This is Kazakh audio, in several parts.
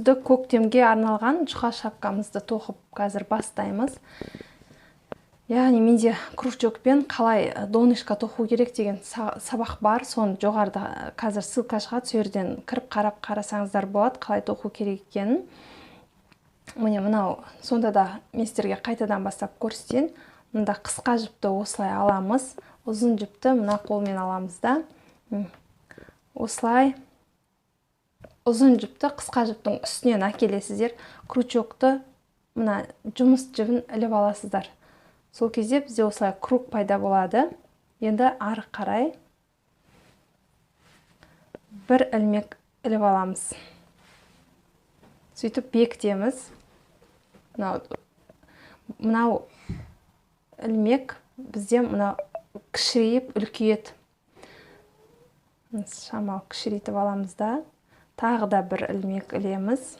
күзді көктемге арналған жұқа шапкамызды тоқып қазір бастаймыз. Яғни менде кружокпен қалай донышко тоқу керек деген сабақ бар. Соны жоғарыда қазір ссылка шығады, сол жерден кіріп қарасаңыздар болады, қалай тоқу керек екенін. Міне мынау сонда да мен сіздерге қайтадан бастап көрсетейін. Мында қысқа жіпті осылай аламыз. Ұзын жіпті мына қолмен аламыз да. Осылай ұзын жіпті қысқа жіптің үстінен әкелесіздер. Крючокты мына жұмыс жібін іліп аласыздар. Сол кезде бізде осылай круг пайда болады. Енді ары қарай бір ілмек іліп аламыз. Сөйтіп бекітеміз. Мынау ілмек бізде мына кішірейіп үлкейеді. Шамалы кішірейтіп аламыз да. Тағы да бір ілмек ілеміз.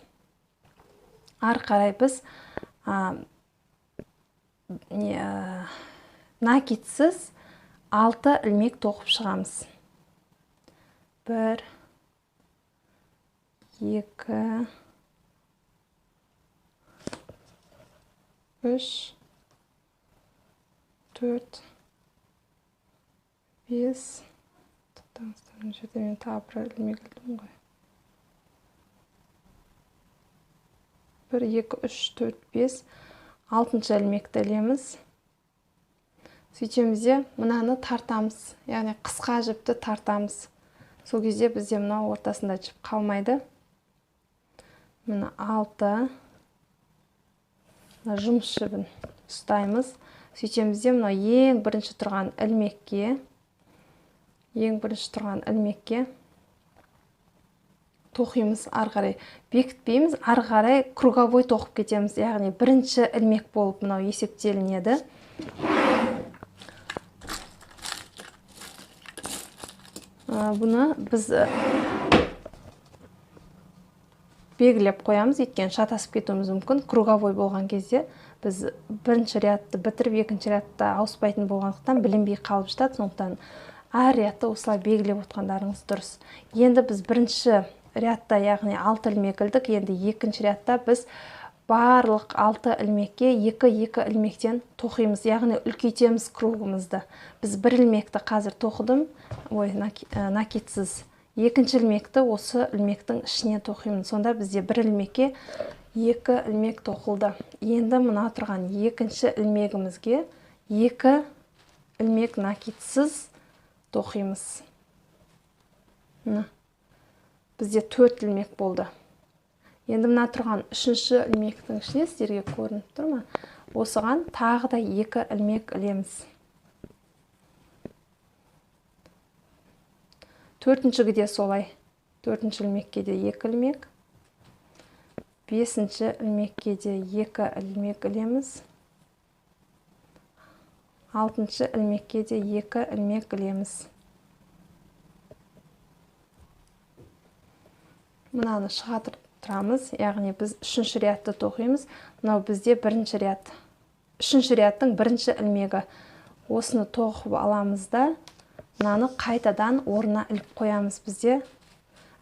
Ары қарай біз накидсіз 6 ілмек тоқып шығамыз. 1, 2, 3, 4, 5, тұқтаңыздар, жерде мен тағы бір ілмек ілдім ғой. 1, 2, 3, 4, 5, 6-шы ілмекті ілеміз. Сөйтеміз де мынаны тартамыз, яғни қысқа жіпті тартамыз. Сол кезде бізде мына ортасында жіп қалмайды. Мына 6 жұмыс жібін ұстаймыз. Сөйтеміз де мына ең бірінші тұрған ілмекке тоқимыз, ары қарай бекітпейміз, ары қарай круговой тоқып кетеміз. Яғни бірінші ілмек болып мынау есептелінеді. Бұны біз белгілеп қоямыз, өйткені шатасып кетуіміз мүмкін. Круговой болған кезде біз бірінші рядты бітіріп, екінші рядта ауыспайтын болғандықтан білінбей қалып жатады. Сондықтан әр рядты осылай белгілеп отқандарыңыз дұрыс. Енді біз бірінші рядта, яғни 6 ілмек ілдік. Енді екінші рядта біз барлық 6 ілмекке 2-2 ілмектен тоқимыз, яғни үлкейтеміз кругымызды. Біз бір ілмекті қазір тоқыдым, накидсіз. Екінші ілмекті осы ілмектің ішіне тоқимын. Сонда бізде бір ілмекке 2 ілмек тоқылды. Енді мына тұрған екінші ілмегімізге 2 ілмек накидсіз тоқимыз. Бізде 4 ілмек болды. Енді мына тұрған үшінші ілмектің ішіне сіздерге көрініп тұр ма? Осыған тағы да 2 ілмек ілеміз. 4-шіге де солай. 4-ші ілмекке де 2 ілмек. 5-ші ілмекке де 2 ілмек ілеміз. 6-ші ілмекке де 2 ілмек ілеміз. Мынаны шығатыр тұрамыз, яғни біз 3-ші рядты тоқимыз. Мынау бізде 1-ші ряд. 3-ші рядтың 1-ші ілмегі. Осыны тоқып аламыз да, мынаны қайтадан орнына іліп қоямыз бізде.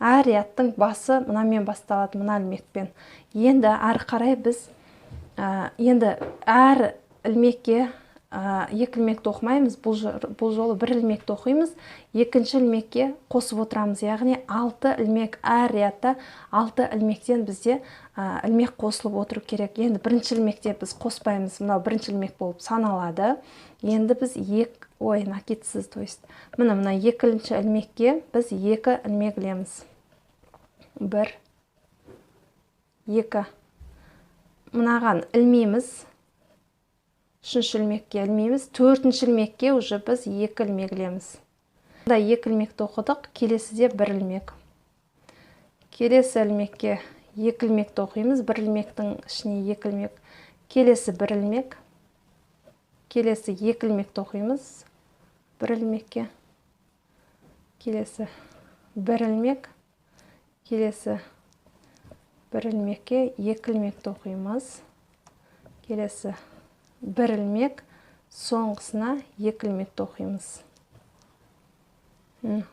Әр рядтың басы мынамен басталады, мына ілмекпен. Енді ары қарай біз енді әр ілмекке 2 ілмек тоқымаймыз, бұл жолы 1 ілмек тоқимыз, екінші ілмекке қосып отырамыз, яғни 6 ілмек, әр рядта 6 ілмектен бізде ілмек қосылып отыру керек. Енді бірінші ілмекте біз қоспаймыз, мынау бірінші ілмек болып саналады. Енді біз накидсіз, то есть мына екінші ілмекке біз 2 ілмек ілеміз. 1, 2. Мынаған ілмейміз. 3-ші ілмекке ілмейміз, 4-ші ілмекке уже біз 2 ілмек ілеміз. Мұнда 2 ілмек тоқыдық, келесіде 1 ілмек. Келесі ілмекке 2 ілмек тоқимыз, 1 ілмектің ішіне 2 ілмек. Келесі 1 ілмек. Келесі 2 ілмек тоқимыз, 1 ілмекке. Келесі 1 ілмек. Келесі 1 ілмекке 2 ілмек тоқимыз. Келесі 1 ілмек, соңғысына 2 ілмек тоқимыз.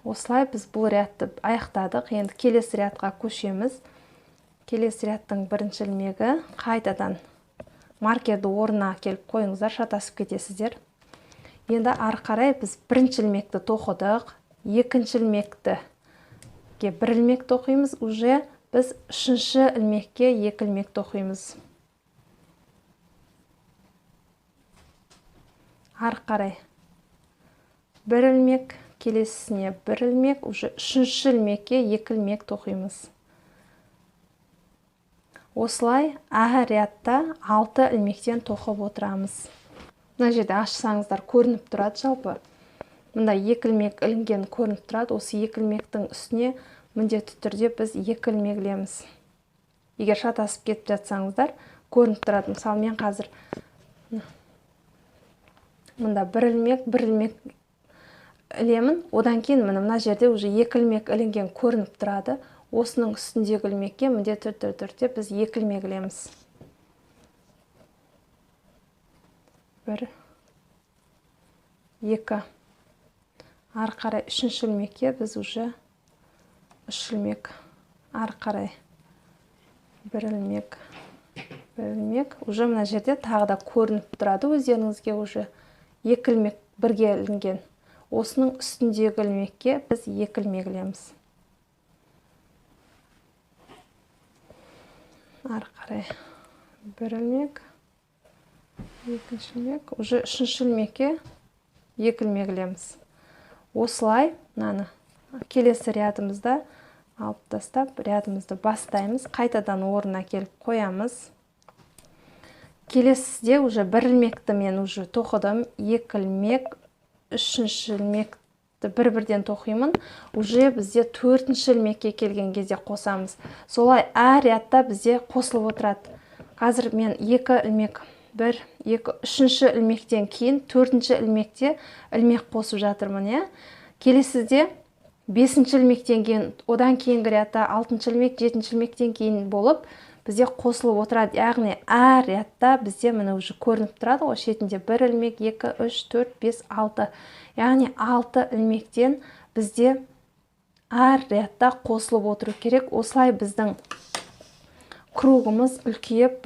Осылай біз бұл рядты аяқтадық. Енді келесі рядқа көшеміз. келесі рядтың бірінші ілмегі. Қайтадан маркерді орнына келіп қойыңыздар, шатасып кетесіздер. Енді ары қарай біз бірінші ілмекті тоқыдық, екінші ілмекті бір ілмек тоқимыз, уже біз үшінші ілмекке екі ілмек тоқимыз. Ары қарай бір ілмек, келесісіне бір ілмек, уже үшінші ілмекке екі ілмек тоқимыз. Осылай әр рядта 6 ілмектен тоқып отырамыз. Мына жерде ашсаңыздар көрініп тұрады жалпы. Мында 2 ілмек ілінген көрініп тұрады. Осы 2 ілмектің үстіне міндетті түрде біз 2 ілмек ілеміз. Егер шатасып кетіп жатсаңыздар көрініп тұрады. Мысалы мен қазір мында бір ілмек ілемін. Одан кейін мына жерде уже 2 ілмек ілінген көрініп тұрады. Осының үстіндегі ілмекке міндетті түрде біз 2 ілмек ілеміз. 1, 2. Ары қарай үшінші ілмекке біз уже 3 ілмек. Ары қарай 1 ілмек, 1 ілмек. Уже мына жерде тағы да көрініп тұрады өздеріңізге уже 2 ілмек бірге ілінген. Осының үстіндегі ілмекке біз 2 ілмек ілеміз. Ары қарай 1 ілмек, екінші ілмек, уже үшінші ілмекке 2 ілмек ілеміз. Осылай келесі рядымызда алып тастап, рядымызды бастаймыз, қайтадан орнына келіп қоямыз. Келесіде уже 1 ілмекті мен уже тоқыдым, 2 ілмек, үшінші ілмекті бір-бірден тоқимын. Уже бізде 4-ші ілмекке келген кезде қосамыз. Солай әр рядта бізде қосылып отырады. Қазір мен 2 ілмек, 1, 2, 3-ші ілмектен кейін 4-ші ілмекте ілмек қосып жатырмын. Келесіде 5-ші ілмектен кейін, одан кейінгі рядта 6-ші ілмек, 7-ші ілмектен кейін болып бізде қосылып отырады. Яғни әр рядта бізде міне уже көрініп тұрады ғой, шетінде 1 ілмек, 2, 3, 4, 5, 6. Яғни 6 ілмектен бізде әр рядта қосылып отыру керек. Осылай біздің кругымыз үлкейіп,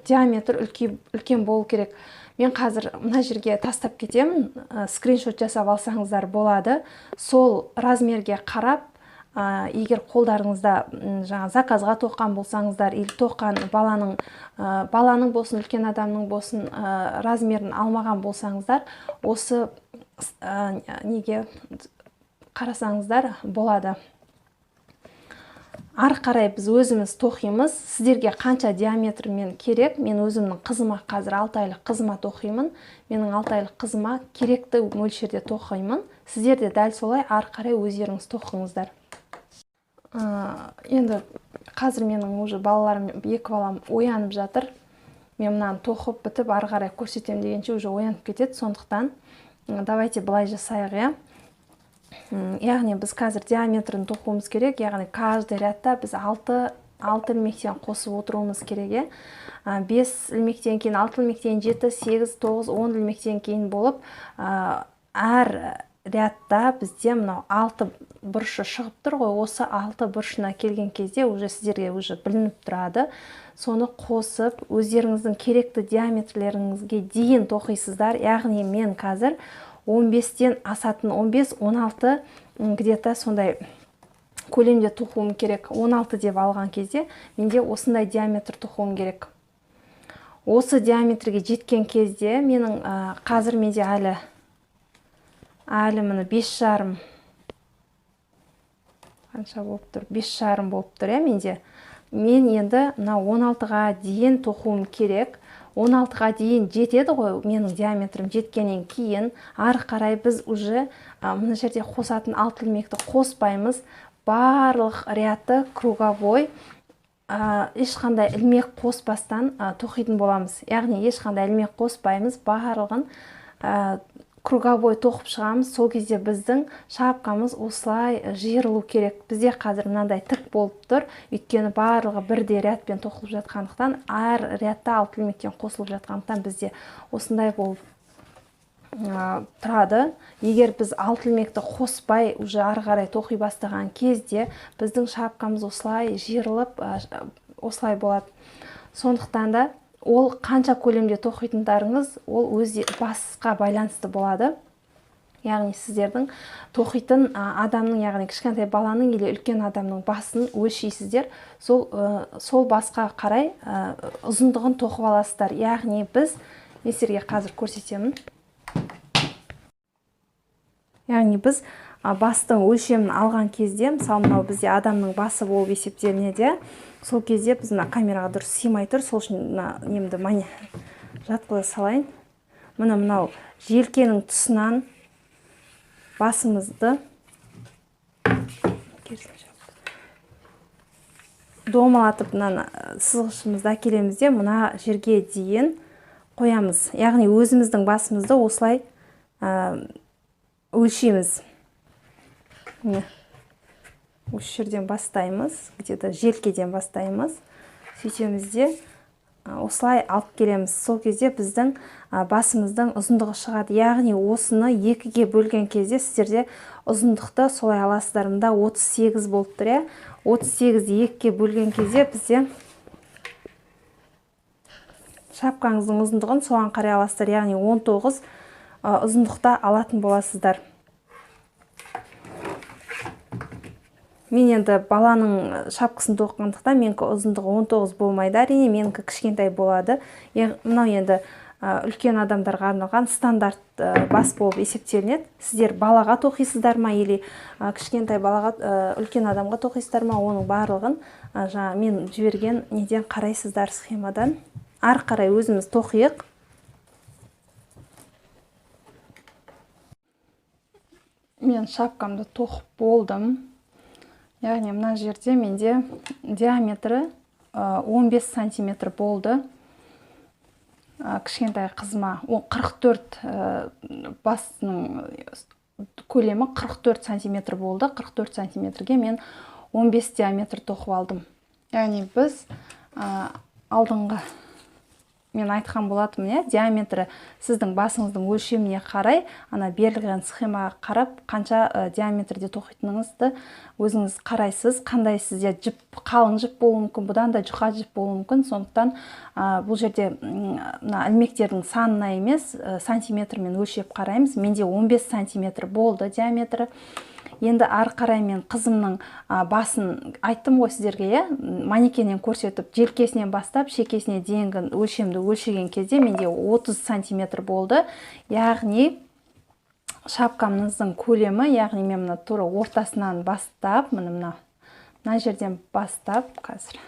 диаметр үлкен болу керек. Мен қазір мына жерге тастап кетемін, скриншот жасап алсаңыздар болады. Сол размерге қарап, егер қолдарыңызда заказға тоққан болсаңыздар, или тоққан баланың болсын, үлкен адамның болсын, размерін алмаған болсаңыздар, осы неге қарасаңыздар болады. Ары қарай біз өзіміз тоқимыз. Сіздерге қанша диаметрмен керек? Мен өзімнің қызыма, қазір 6 айлық қызыма тоқимын. Менің 6 айлық қызыма керекті мөлшерде тоқимын. Сіздер де дәл солай ары қарай өздеріңіз тоқыңыздар. Енді қазір менің уже балаларым, 2 балам оянып жатыр. Мен мынаны тоқып бітіп, ары қарай көрсетем дегенше уже оянып кетеді. Сондықтан давайте былай жасайық. Яғни біз қазір диаметрін тоқуымыз керек. Яғни каждый рядта біз 6 ілмектен қосып отыруымыз керек. 5 ілмектен кейін, 6 ілмектен 7, 8, 9, 10 ілмектен кейін болып, әр рядта бізде мынау 6 бұрышы шығып тұр ғой. Осы 6 бұрышына келген кезде уже сіздерге уже білініп тұрады. Соны қосып, өздеріңіздің керекті диаметрлеріңізге дейін тоқисыздар. Яғни мен қазір 15-тен асатын, 15, 16 где-то сондай көлемде тоқуым керек. 16 деп алған кезде менде осындай диаметр тоқуым керек. Осы диаметрге жеткен кезде менің қазір менде әлі міне 5,5 қанша болып тұр? 5,5 болып тұр, менде. Мен енді 16-ға дейін тоқуым керек. 16-ға дейін жетеді ғой, менің диаметрім жеткеннен кейін ары қарай біз уже мына жерде қосатын 6 ілмекті қоспаймыз. Барлық рядты круговой ешқандай ілмек қоспастан тоқитын боламыз. Яғни ешқандай ілмек қоспаймыз, барлығын круговой тоқып шығамыз. Сол кезде біздің шапкамыз осылай жиырылу керек. Бізде қазір мынандай тік болып тұр. Өйткені барлығы бірде рядпен тоқылып жатқандықтан, әр рядта 6 ілмектен қосылып жатқандықтан бізде осындай болып тұрады. Егер біз 6 ілмекті қоспай уже ары қарай тоқи бастаған кезде біздің шапкамыз осылай жиырылып осылай болады. Сондықтан да ол қанша көлемде тоқитындарыңыз ол өз басқа байланысты болады. Яғни сіздердің тоқитын адамның, яғни кішкентай баланың или үлкен адамның басын өлшейсіздер. Сол басқа қарай ұзындығын тоқып аласыздар. Яғни мен сіздерге қазір көрсетемін. Яғни біз бастың өлшемін алған кезде, мысалы мынау бізде адамның басы болып есептелінеді. Сол кезде біз камераға дұрыс сыймай тұр. Сол үшін немді жатқыза салайын. Мынау желкенің тұсынан басымызды домалатып сызғышымызды әкелеміз де мына жерге дейін қоямыз. Яғни өзіміздің басымызды осылай өлшейміз. Осы жерден бастаймыз, где-то желкеден бастаймыз. Сөйтеміз де осылай алып келеміз. Сол кезде біздің басымыздың ұзындығы шығады. Яғни осыны екіге бөлген кезде сіздерде ұзындықты солай аласыздар. Мында 38 болып тұр. 38-ді екіге бөлген кезде бізде шапқаңыздың ұзындығын соған қарай аласыздар. Яғни 19 ұзындықта алатын боласыздар. Мен енді баланың шапқысын тоқығандықтан менікі ұзындығы 19 болмайды. Әрине менікі кішкентай болады. Мынау енді үлкен адамдарға арналған стандарт бас болып есептелінеді. Сіздер балаға тоқисыздар ма, или кішкентай балаға, үлкен адамға тоқисыздар ма, оның барлығын мен жіберген неден қарайсыздар, схемадан. Ары қарай өзіміз тоқиық. Мен шапқамды тоқып болдым. Яғни мына жерде менде диаметрі 15 сантиметр болды. Кішкентай қызыма 44 басының көлемі 44 сантиметр болды. 44 сантиметрге мен 15 диаметр тоқып алдым. Яғни біз алдыңғы мен айтқан болатынмын, диаметрі сіздің басыңыздың өлшеміне қарай, берілген схемаға қарап, қанша диаметрде тоқитыныңызды өзіңіз қарайсыз. Қандай сізде қалың жіп болуы мүмкін, бұдан да жұқа жіп болуы мүмкін. Сондықтан бұл жерде ілмектердің санына емес, сантиметрмен өлшеп қараймыз. Менде 15 сантиметр болды диаметрі. Енді ары қарай мен қызымның басын айттым ғой сіздерге, манекеннен көрсетіп, желкесінен бастап шекесіне дейінгі өлшемді өлшеген кезде менде 30 сантиметр болды. Яғни шапқамыздың көлемі, яғни мен мына тура ортасынан бастап, мына жерден бастап қазір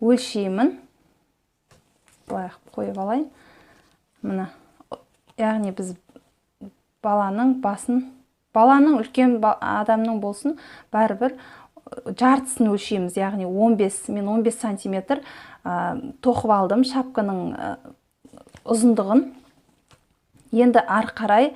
өлшеймін. Былай қойып алайын. Мына, яғни біз баланың басын, баланың үлкен адамның болсын, бәрібір жартысын өлшейміз, яғни 15, мен 15 сантиметр тоқып алдым шапканың ұзындығын. Енді ары қарай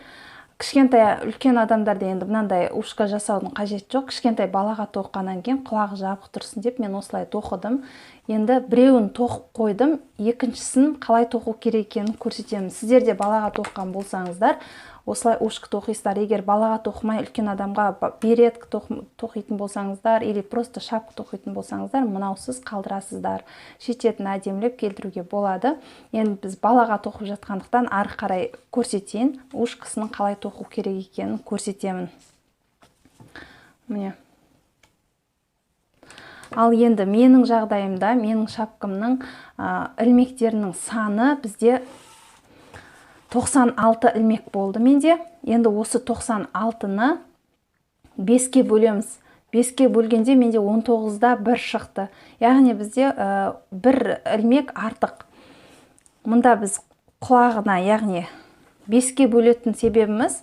кішкентай үлкен адамдарда енді мынандай ушка жасаудың қажет жоқ. Кішкентай балаға тоққаннан кейін құлағы жабық тұрсын деп мен осылай тоқыдым. Енді біреуін тоқып қойдым, екіншісін қалай тоқу керек екенін көрсетемін. Сіздер де балаға тоққан болсаңыздар, осылай ушка тоқисыздар. Егер балаға тоқымай үлкен адамға берет тоқитын болсаңыздар, или просто шапка тоқитын болсаңыздар, мынаусыз қалдырасыздар. Шететін әдемілеп келтіруге болады. Енді біз балаға тоқып жатқандықтан ары қарай көрсетейін. Ушкасының қалай тоқу керек екенін көрсетемін. Міне. Ал енді менің жағдайымда, менің шапкамның ілмектерінің саны бізде 96 ілмек болды менде. Енді осы 96-ны 5-ке бөлеміз. 5-ке бөлгенде менде 19-да 1 шықты. Яғни бізде бір ілмек артық. Мұнда біз құлағына, яғни 5-ке бөлетін себебіміз,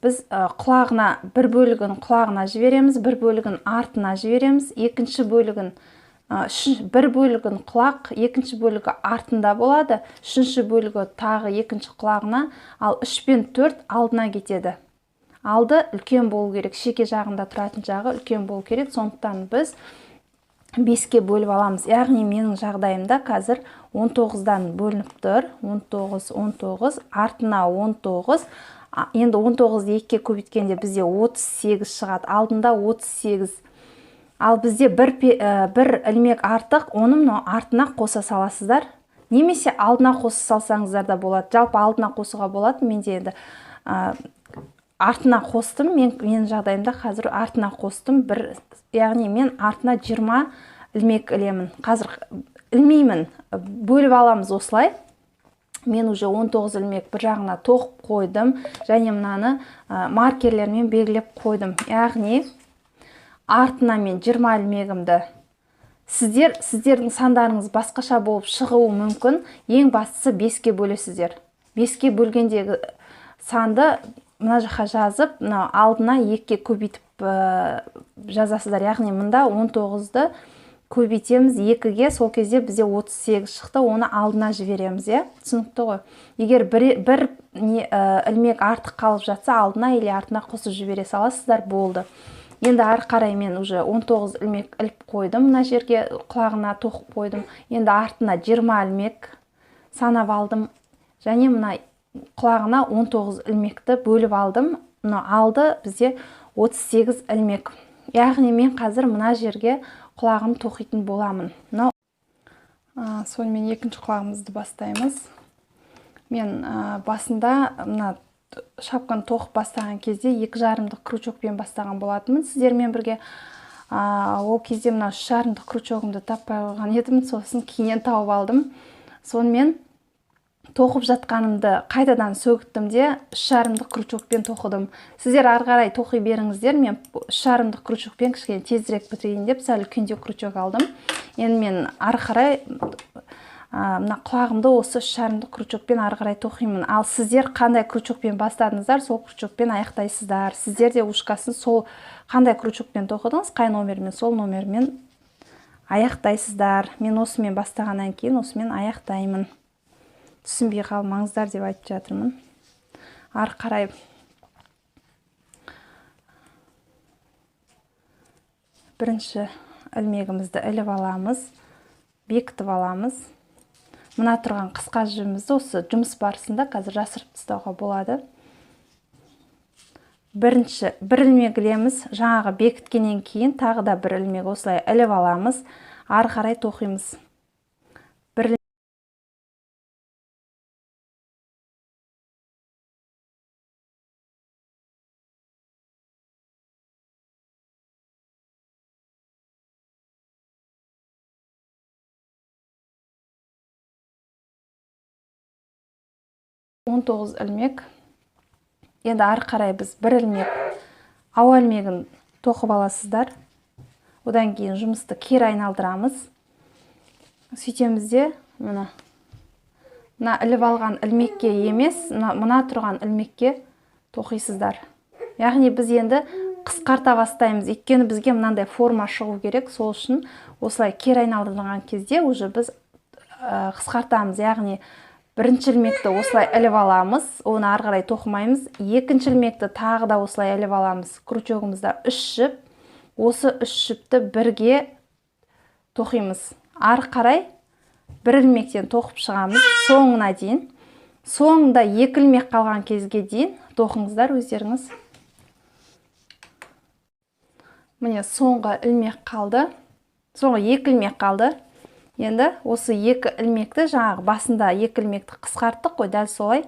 біз құлағына бір бөлігін құлағына жібереміз, бір бөлігін артына жібереміз, екінші бөлігін бір бөлігін құлақ, екінші бөлігі артында болады, үшінші бөлігі тағы екінші құлағына, ал 3 пен 4 алдына кетеді. Алды үлкен болу керек, шеке жағында тұратын жағы үлкен болу керек, сондықтан біз 5-ке бөліп аламыз. Яғни менің жағдайымда қазір 19-дан бөлініп тұр, 19, артына 19, енді 19-ді 2-ке көбейткенде бізде 38 шығады, алдында 38. Ал бізде бір ілмек артық, оны артына қоса саласыздар. Немесе алдына қоса салсаңыздар да болады. Жалпы алдына қосуға болады. Менде енді артына қостым. Мен жағдайымда қазір артына қостым. Яғни мен артына 20 ілмек ілемін. Қазір ілмеймін. Бөліп аламыз осылай. Мен уже 19 ілмек бір жағына тоқып қойдым. Және мынаны маркерлермен белгілеп қойдым. Яғни артына мен 20 ілмегімді. Сіздердің сандарыңыз басқаша болып шығуы мүмкін. Ең бастысы 5-ке бөлесіздер. 5-ке бөлгендегі санды мына жаққа жазып, алдына 2-ке көбейтіп жазасыздар. Яғни мында 19-ды көбейтеміз 2-ге, сол кезде бізде 38 шықты, оны алдына жібереміз. Түсінікті ғой. Егер бір ілмек артық қалып жатса, алдына или артына қосып жібере саласыздар, болды. Енді ары қарай мен уже 19 ілмек іліп қойдым. Мына жерге құлағына тоқып қойдым. Енді артына 20 ілмек санап алдым. Және мына құлағына 19 ілмекті бөліп алдым. Мына алды бізде 38 ілмек. Яғни мен қазір мына жерге құлағын тоқитын боламын. Сонымен екінші құлағымызды бастаймыз. Мен басында мына шапканы тоқып бастаған кезде 2,5 крючокпен бастаған болатынмын сіздермен бірге. Ол кезде мына 3,5 крючогымды таппай қойған едім, сосын кейіннен тауып алдым. Сонымен тоқып жатқанымды қайтадан сөгіттім де 3,5 крючокпен тоқыдым. Сіздер ары қарай тоқи беріңіздер. Мен 3,5 крючокпен кішкене тезірек бітірейін деп сәл күнде крючок алдым. Енді мен ары қарай мына құлағымды осы 3,5 крючокпен ары қарай тоқимын. Ал сіздер қандай крючокпен бастадыңыздар, сол крючокпен аяқтайсыздар. Сіздер де ушкасын сол қандай крючокпен тоқыдыңыз, қай номермен, сол номермен аяқтайсыздар. Мен осымен бастағаннан кейін осымен аяқтаймын. Түсінбей қалмаңыздар деп айтып жатырмын. Ары қарай бірінші ілмегімізді іліп аламыз, бекітіп аламыз. Мына тұрған қысқа жібімізді осы жұмыс барысында қазір жасырып тастауға болады. Бір ілмек ілеміз, жаңағы бекіткеннен кейін тағы да бір ілмек осылай іліп аламыз, ары қарай тоқимыз. Он 19 ілмек. Енді ары қарай біз бір ілмек, ауа ілмегін тоқып аласыздар. Одан кейін жұмысты кері айналдырамыз. Сөйтеміз де мына іліп алған ілмекке емес, мына тұрған ілмекке тоқисыздар. Яғни біз енді қысқарта бастаймыз. Өйткені бізге мынандай форма шығу керек. Сол үшін осылай кері айналдырған кезде уже біз қысқартамыз. Яғни бірінші ілмекті осылай іліп аламыз, оны ары қарай тоқымаймыз. Екінші ілмекті тағы да осылай іліп аламыз. Крючогымызда 3 жіп. Осы 3 жіпті бірге тоқимыз. Ары қарай бір ілмектен тоқып шығамыз соңына дейін. Соңында 2 ілмек қалған кезге дейін тоқыңыздар өздеріңіз. Міне соңғы ілмек қалды. Соңғы 2 ілмек қалды. Енді осы 2 ілмекті жаңағы басында 2 ілмекті қысқарттық қой, дәл солай.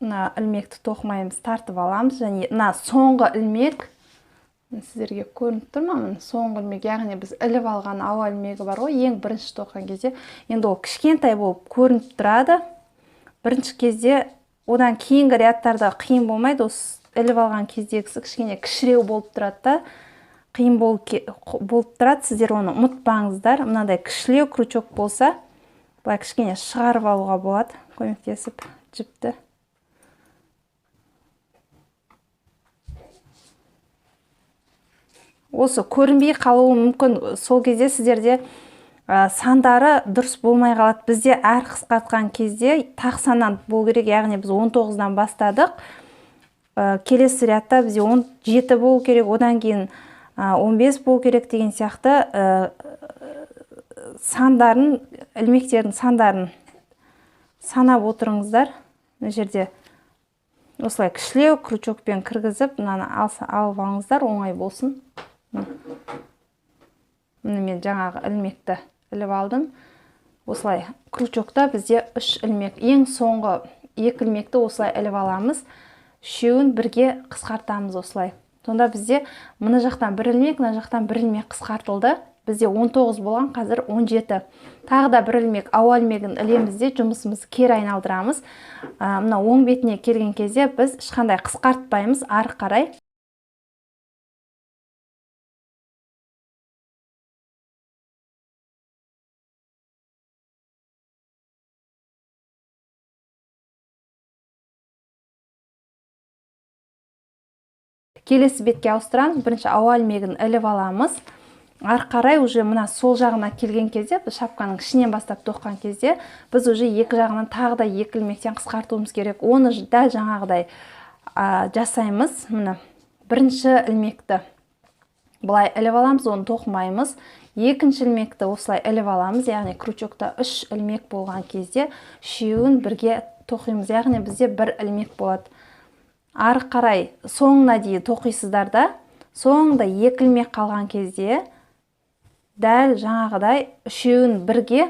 Мына ілмекті тоқымаймыз, тартып аламыз. Және мына соңғы ілмек, сіздерге көрініп тұр ма? Соңғы ілмек, яғни біз іліп алған ауа ілмегі бар ғой, ең бірінші тоққан кезде. Енді ол кішкентай болып көрініп тұрады. Бірінші кезде одан кейінгі рядтарда қиын болмайды. Осы іліп алған кездегісі кішкене кішіреу болып тұрады да, қиын болып тұрады. Сіздер оны ұмытпаңыздар. Мынандай кішілеу крючок болса, былай кішкене шығарып алуға болады, көмектесіп жіпті. Осы көрінбей қалуы мүмкін. Сол кезде сіздерде сандары дұрыс болмай қалады. Бізде әр қысқартқан кезде тақ саннан болу керек. Яғни біз 19-дан бастадық. Келесі рядта бізде 17 болу керек, одан кейін 15 болу керек деген сияқты сандарын, ілмектердің сандарын санап отырыңыздар. Мына жерде осылай кішілеу крючокпен кіргізіп, мынаны алып алыңыздар, оңай болсын. Міне мен жаңағы ілмекті іліп алдым. Осылай крючокта бізде 3 ілмек. Ең соңғы 2 ілмекті осылай іліп аламыз. Үшеуін бірге қысқартамыз осылай. Сонда бізде мына жақтан 1 ілмек, мына жақтан 1 ілмек қысқартылды. Бізде 19 болған, қазір 17. Тағы да 1 ілмек ауа ілмегін ілемізде жұмысымызды кері айналдырамыз. Мына оң бетіне келген кезде біз ешқандай қысқартпаймыз, ары қарай. Келесі бетке ауыстырамыз. Бірінші ауа ілмегін іліп аламыз. Ары қарай уже мына сол жағына келген кезде, біз шапканың ішінен бастап тоққан кезде, біз уже екі жағынан тағы да 2 ілмектен қысқартуымыз керек. Оны дәл жаңағыдай жасаймыз. Мына бірінші ілмекті былай іліп аламыз, оны тоқымаймыз. Екінші ілмекті осылай іліп аламыз, яғни крючокта 3 ілмек болған кезде үшеуін бірге тоқимыз, яғни бізде 1 ілмек болады. Ары қарай соңына дейін тоқисыздар да, соңында 2 ілмек қалған кезде дәл жаңағыдай үшеуін бірге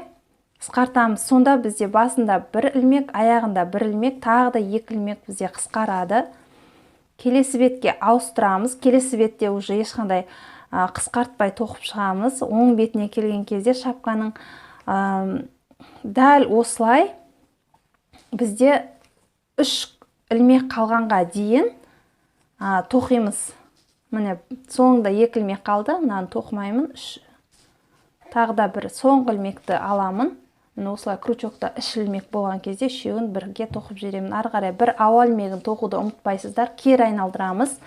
қысқартамыз. Сонда бізде басында 1 ілмек, аяғында 1 ілмек, тағы да 2 ілмек бізде қысқарады. Келесі бетке ауыстырамыз. Келесі бетте уже ешқандай қысқартпай тоқып шығамыз. Оң бетіне келген кезде шапканың дәл осылай бізде 3 ілмек қалғанға дейін тоқимыз. Міне соңында 2 ілмек қалды, мынаны тоқымаймын. Тағы да бір соңғы ілмекті аламын. Міне осылай крючокта 3 ілмек болған кезде үшеуін бірге тоқып жіберемін. Ары қарай бір ауа ілмегін тоқуды ұмытпайсыздар, кері айналдырамыз.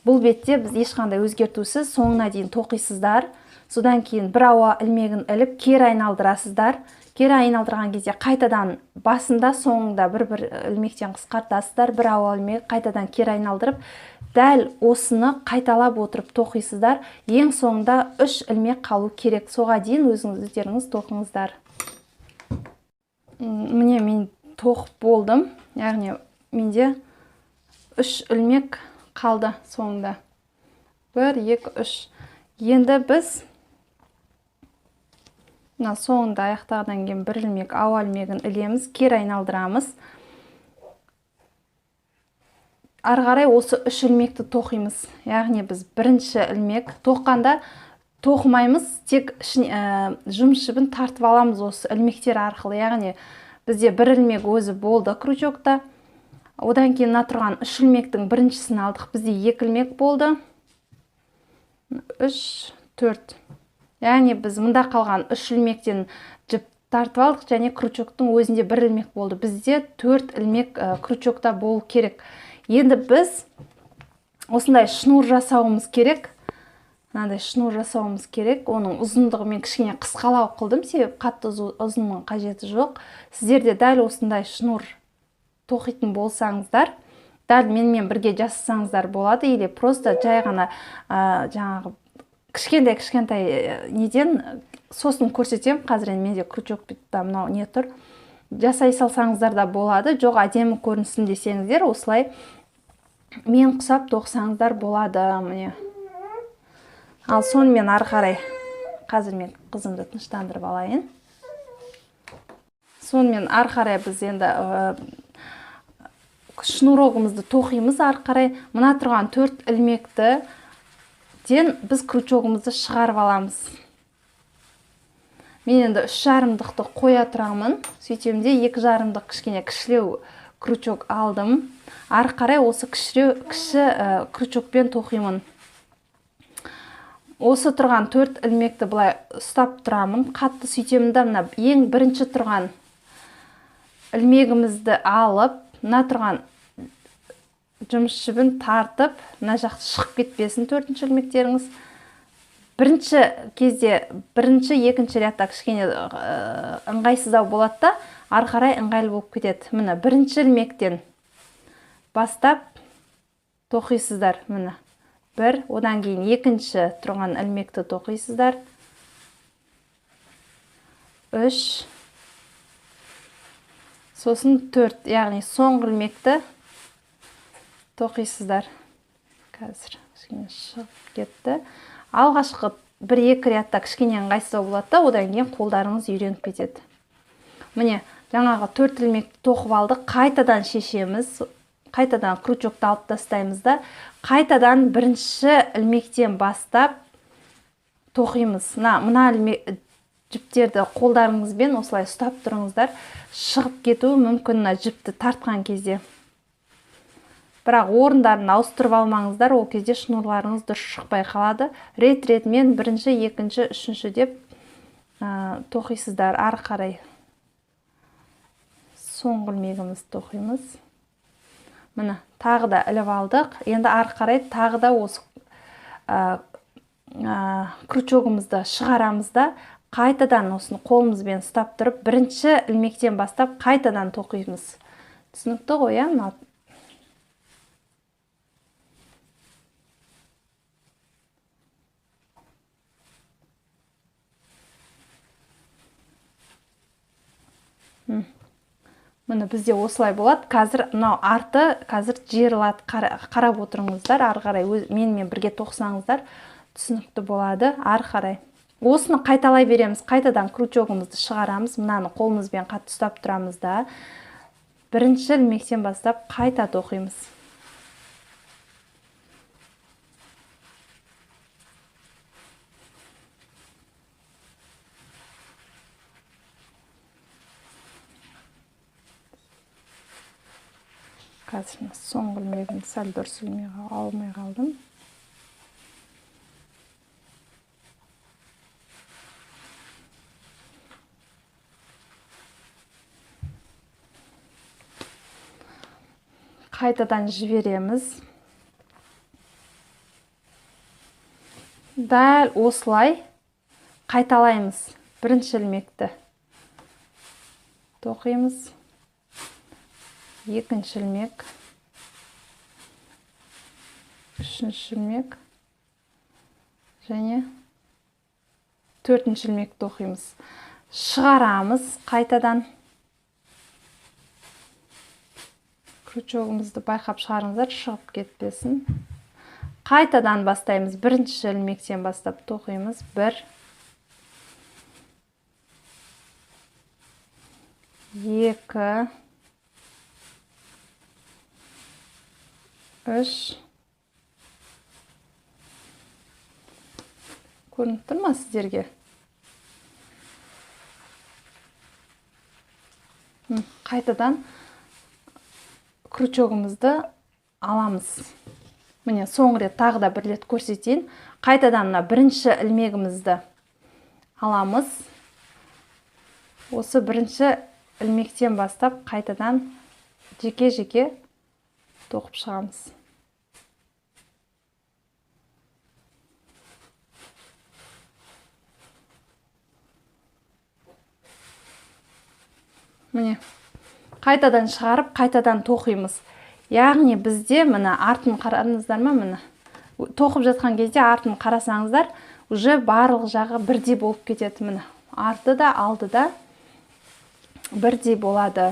Бұл бетте біз ешқандай өзгертусіз соңына дейін тоқисыздар. Содан кейін бір ауа ілмегін іліп кері айналдырасыздар. Кері айналдырған кезде қайтадан басында соңында бір ілмектен қысқартасыздар. Бір ауа ілмек қайтадан кері айналдырып, дәл осыны қайталап отырып тоқисыздар. Ең соңында 3 ілмек қалу керек. Соға дейін өздеріңіз тоқыңыздар. Міне мен тоқып болдым. Яғни менде 3 ілмек қалды соңында. 1, 2, 3. Енді біз соңында аяқтағыдан кейін 1 ілмек ауа ілмегін ілеміз, кері айналдырамыз. Ары қарай осы 3 ілмекті тоқимыз. Яғни біз бірінші ілмек тоққанда тоқымаймыз, тек жұмыс жібін тартып аламыз осы ілмектер арқылы. Яғни бізде 1 ілмек өзі болды крючокта. Одан кейін тұрған 3 ілмектің біріншісін алдық. Бізде 2 ілмек болды. 3, 4. Яғни біз мұнда қалған 3 ілмектен жіп тартып алдық, және крючоктың өзінде 1 ілмек болды. Бізде 4 ілмек крючокта болу керек. Енді біз осындай шнур жасауымыз керек. Мынандай шнур жасауымыз керек. Оның ұзындығы мен кішкене қысқалау қылдым, себебі қатты ұзынның қажеті жоқ. Сіздерде дәл осындай шнур тоқитын болсаңыздар, дәл менімен бірге жасасаңыздар болады, или просто жай ғана жаңағы кішкентай неден сосын көрсетем. Қазір менде крючок бітті, мынау не тұр. Жасай салсаңыздар да болады. Жоқ, әдемі көрінсін десеңіздер, осылай мен құсап тоқсаңыздар болады. Міне. Ал сонымен ары қарай қазір мен қызымды тыныштандырып алайын. Сонымен ары қарай біз енді шнурогымызды тоқимыз. Ары қарай мына тұрған 4 ілмекті біз крючогымызды шығарып аламыз. Мен енді 3 жарымдықты қоя тұрамын. Сөйтемде 2 жарымдық кішкене кішілеу крючок алдым. Ары қарай осы кіші крючокпен тоқимын. Осы тұрған 4 ілмекті бұлай ұстап тұрамын. Қатты сөйтемді, мына ең бірінші тұрған ілмегімізді алып, мына тұрған жұмыс жібін тартып, мына жақты шығып кетпесін 4-ші ілмектеріңіз. Бірінші кезде, екінші рядта кішкене ыңғайсыздау болады да, ары қарай ыңғайлы болып кетеді. Міне, бірінші ілмектен бастап тоқисыздар. Міне, 1, одан кейін екінші тұрған ілмекті тоқисыздар. 3, сосын 4, яғни соңғы ілмекті тоқисыздар. Қазір кішкене шығып кетті. Алғашқы 1-2 рядта кішкене ыңғайсыз болады да, одан кейін қолдарыңыз үйреніп кетеді. Міне, жаңағы 4 ілмекті тоқып алдық, қайтадан шешеміз. Қайтадан крючокты алып тастаймыз да, қайтадан бірінші ілмектен бастап тоқимыз. Мына жіптерді қолдарыңызбен осылай ұстап тұрыңыздар. Шығып кетуі мүмкін жіпті тартқан кезде. Бірақ орындарын ауыстырып алмаңыздар, ол кезде шнурларыңыз дұрыс шықпай қалады. Рет-ретмен бірінші, екінші, үшінші деп тоқисыздар. Ары қарай соңғы ілмегімізді тоқимыз. Міне, тағы да іліп алдық. Енді ары қарай тағы да осы крючогымызды шығарамыз да, қайтадан осыны қолымызбен ұстап тұрып, бірінші ілмектен бастап қайтадан тоқимыз. Түсінікті ғой, иә? Міне бізде осылай болады. Қазір мынау арты қазір жиырылады. Қарап отырыңыздар, ары қарай менімен бірге тоқсаңыздар түсінікті болады. Ары қарай осыны қайталай береміз. Қайтадан крючогымызды шығарамыз. Мынаны қолымызбен қатты ұстап тұрамыз да, бірінші ілмектен бастап қайта тоқимыз. Қазір соңғы ілмегімді сәл дұрыс алмай қалдым. Қайтадан жібереміз. Дәл осылай қайталаймыз. Бірінші ілмекті тоқимыз. Екінші ілмек, үшінші ілмек және төртінші ілмек тоқимыз. Шығарамыз қайтадан. Крючогымызды байқап шығарыңыздар, шығып кетпесін. Қайтадан бастаймыз. Бірінші ілмектен бастап тоқимыз. 1, 2, 3. Көрініп тұр ма сіздерге? Қайтадан крючогымызды аламыз. Міне, соңғы рет тағы да бір рет көрсетейін. Қайтадан бірінші ілмегімізді аламыз. Осы бірінші ілмектен бастап қайтадан жеке-жеке тоқып шығамыз. Міне, қайтадан шығарып, қайтадан тоқимыз. Яғни бізде міне артын қараңыздар ма, міне. Тоқып жатқан кезде артын қарасаңыздар, уже барлық жағы бірдей болып кетеді, міне. Арты да, алды да бірдей болады.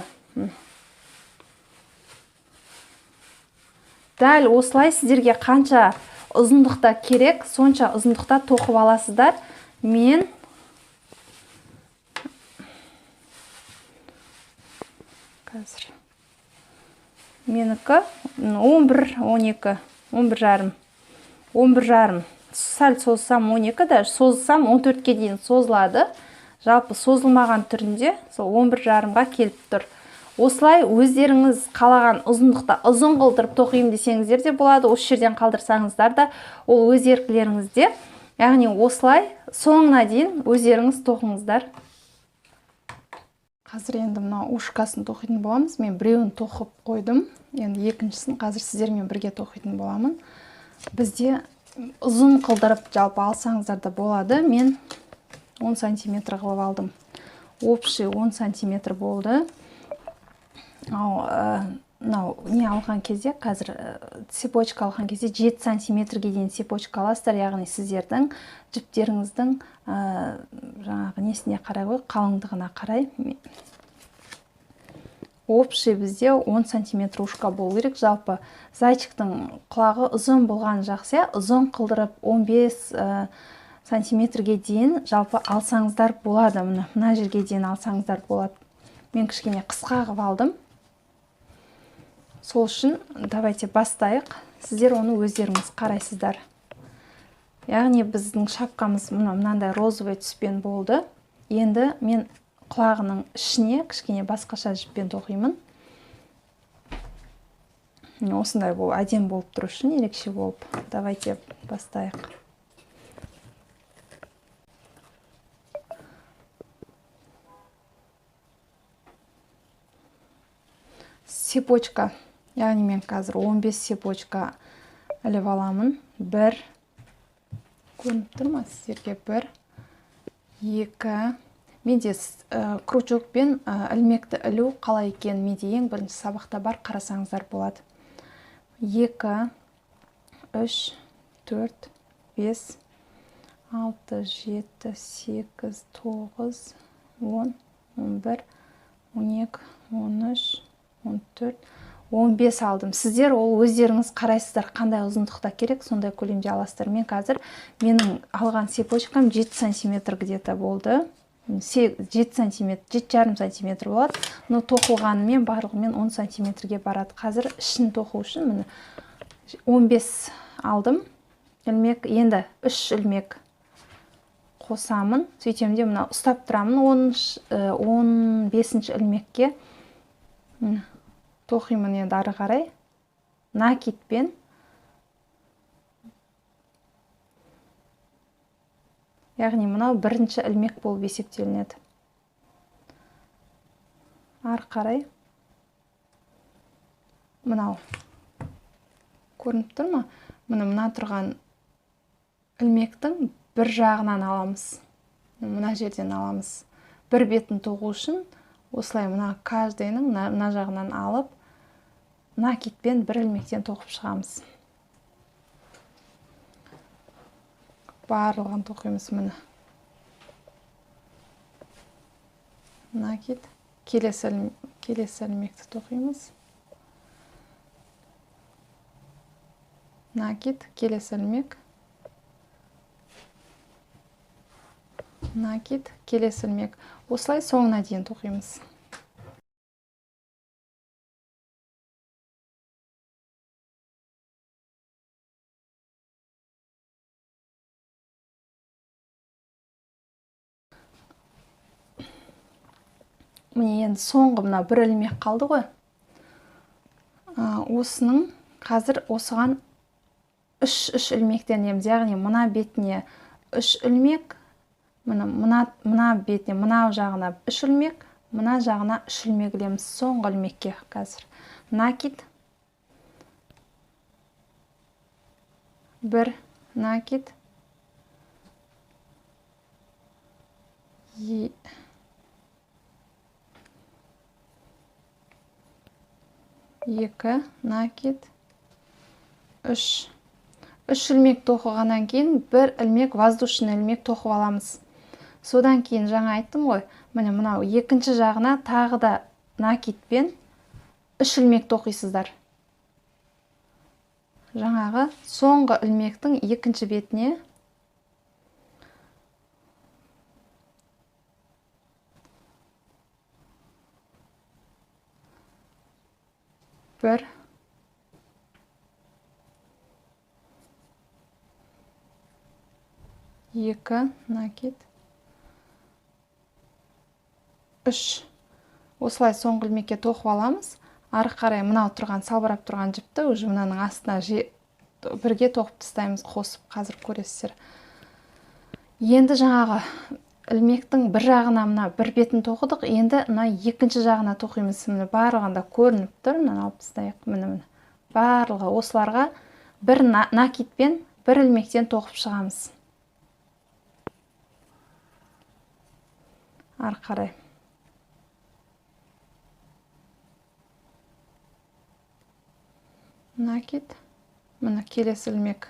Дәл осылай сіздерге қанша ұзындықта керек, сонша ұзындықта тоқып аласыздар. Мен қазір менікі 11, 12, 11 жарым. 11 жарым. Сәл созсам 12, да созсам 14-ке дейін созылады. Жалпы созылмаған түрінде сол 11 жарымға келіп тұр. Осылай өздеріңіз қалаған ұзындықта ұзын қылдырып тоқимын десеңіздер де болады. Осы жерден қалдырсаңыздар да ол өз еркілеріңізде. Яғни осылай соңына дейін өздеріңіз тоқыңыздар. Қазір енді мына ушкасын тоқитын боламыз. Мен біреуін тоқып қойдым. Енді екіншісін қазір сіздермен бірге тоқитын боламын. Бізде ұзын қылдырып жалпы алсаңыздар да болады. Мен 10 сантиметр қылып алдым. Общий 10 сантиметр болды. Не алған кезде, қазір цепочка алған кезде 7 сантиметрге дейін цепочка аласыздар. Яғни сіздердің жіптеріңіздің жаңағы несіне қарай ғой, қалыңдығына қарай. общий бізде 10 сантиметр ушка болу керек. Жалпы зайчиктің құлағы ұзын болған жақсы, ұзын қылдырып 15 сантиметрге дейін жалпы алсаңыздар болады. Мына жерге дейін алсаңыздар болады. Мен кішкене қысқа қылып алдым. Сол үшін давайте бастайық. Сіздер оны өздеріңіз қарайсыздар. Яғни біздің шапкамыз мынандай розовый түспен болды. Енді мен құлағының ішіне кішкене басқаша жіппен тоқимын. Осындай бұл әдем болып тұру үшін, ерекше болып. Давайте бастайық. Сепочка. Яғни мен қазір 15 сепочка іліп аламын. 1, көрініп тұр ма сіздерге? 1, 2. Менде крючокпен ілмекті ілу қалай екен менде ең бірінші сабақта бар, қарасаңыздар болады. 2, 3, 4, 5, 6, 7, 8, 9, 10, 11, 12, 13, 14, 15 алдым. Сіздер ол өздеріңіз қарайсыздар, қандай ұзындықта керек, сондай көлемде аласыздар. Мен қазір менің алған сепочкам 7 сантиметр где-то болды. 7 сантиметр, 7,5 сантиметр болады. Но тоқылғанымен барлығымен 10 сантиметрге барады. Қазір ішін тоқу үшін 15 алдым. Ілмек, енді 3 ілмек қосамын. Сөйтемде мына ұстап тұрамын. 15 ілмекке тоқимын енді ары қарай. Накидпен. Яғни мынау бірінші ілмек болып есептелінеді. Ары қарай. Мынау. Көрініп тұр ма? Мына тұрған ілмектің бір жағынан аламыз. Мына жерден аламыз. Бір бетін тоқу үшін осылай мына каждайның мына жағынан алып, накидпен бір ілмектен тоқып шығамыз. Барлығын тоқимыз міне. Накид, келесі ілмекті тоқимыз. Накид, келесі ілмек. Накид, келесі ілмек. Осылай соңына дейін тоқимыз. Міне енді соңғы мына бір ілмек қалды ғой. Осының қазір осыған 3 ілмектен еміз. Яғни мына бетіне 3 ілмек, мына бетіне, мына жағына 3 ілмек, мына жағына 3 ілмек ілеміз. Соңғы ілмекке қазір. Накид. 1 накид. 2 накид. 3 ілмек тоқығаннан кейін бір ілмек, воздушный ілмек тоқып аламыз. Содан кейін жаңа айттым ғой, міне мынау екінші жағына тағы да накидпен 3 ілмек тоқисыздар. Жаңағы соңғы ілмектің екінші бетіне бір, екі, накид, 3. Осылай соңғы ілмекке тоқып аламыз. Ары қарай мынау тұрған, салбырап тұрған жіпті уже мынаның астына бірге тоқып тастаймыз, қосып, қазір көресіздер. Енді жаңағы ілмектің бір жағына мына бір бетін тоқыдық, енді мына екінші жағына тоқимыз. Міне барлығында көрініп тұр, мына алып тастайық, міне. Барлығы осыларға бір накидпен бір ілмектен тоқып шығамыз. Ары қарай. Накид. Мына келесі ілмек.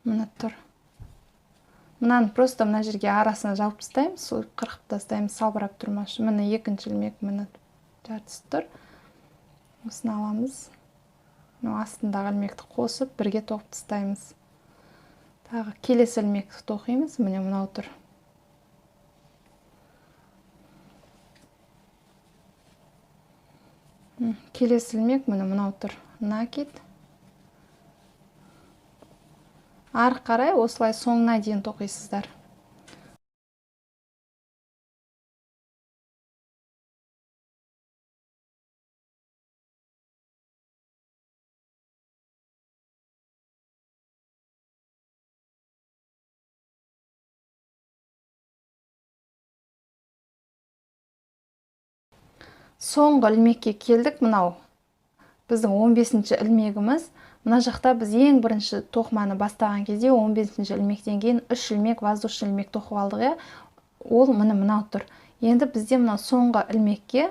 Мына тұр. Мынаны просто мына жерге арасына жауып тастаймыз, қырқып тастаймыз, салбырап тұрмас үшін. Міне екінші ілмек, міне жартысы тұр. Осыны аламыз. Астындағы ілмекті қосып, бірге тоқып тастаймыз. Тағы келесі ілмекті тоқимыз. Міне мынау тұр. Келесі ілмек міне мынау тұр. Накид. Ары қарай осылай соңына дейін тоқисыздар. Соңғы ілмекке келдік. Мынау біздің 15-ші ілмегіміз. Мына жақта біз ең бірінші тоқыманы бастаған кезде 15-ші ілмектен кейін 3 ілмек, воздушный ілмек тоқып алдық, иә. Ол мынау тұр. Енді бізде мынау соңғы ілмекке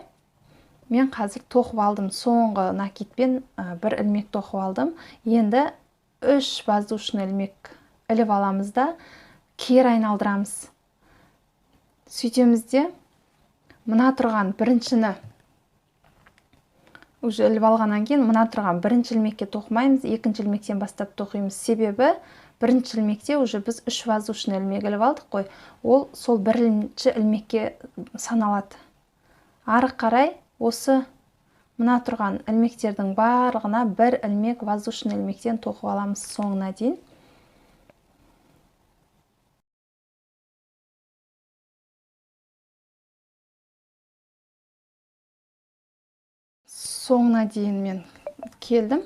мен қазір тоқып алдым. Соңғы накидпен бір ілмек тоқып алдым. Енді 3 воздушный ілмек іліп аламыз да кері айналдырамыз. Сөйтемізде мына тұрған біріншіні уже іліп алғаннан кейін мына тұрған бірінші ілмекке тоқымаймыз, екінші ілмектен бастап тоқимыз. Себебі бірінші ілмекте уже біз 3 воздушный ілмек іліп алдық қой. Ол сол бірінші ілмекке саналады. Ары қарай осы мына тұрған ілмектердің барлығына бір ілмек воздушный ілмектен тоқып аламыз соңына дейін. Соңына дейін мен келдім.